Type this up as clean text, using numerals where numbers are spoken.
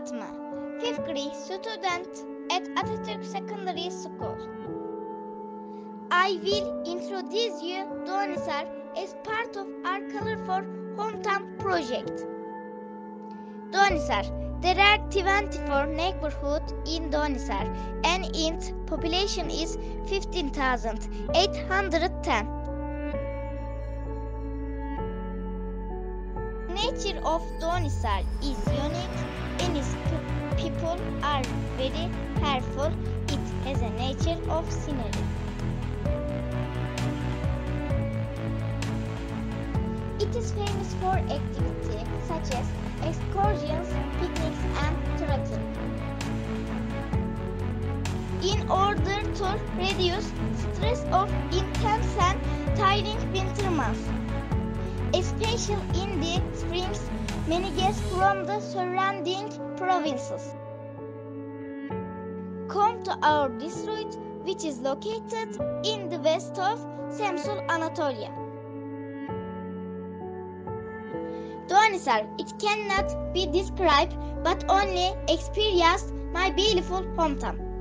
Fatma, 5th grade student at Atatürk Secondary School. I will introduce you Doğanhisar as part of our Colorful Hometown project. Doğanhisar, there are 24 neighborhoods in Doğanhisar and its population is 15,810. Nature of Doğanhisar is unique and its people are very helpful. It has a nature of scenery. It is famous for activities such as excursions, picnics and trekking. In order to reduce stress of intense and tiring winter months, especially in the springs, many guests from the surrounding provinces come to our district, which is located in the west of Central Anatolia. Doğanhisar, it cannot be described but only experienced my beautiful hometown.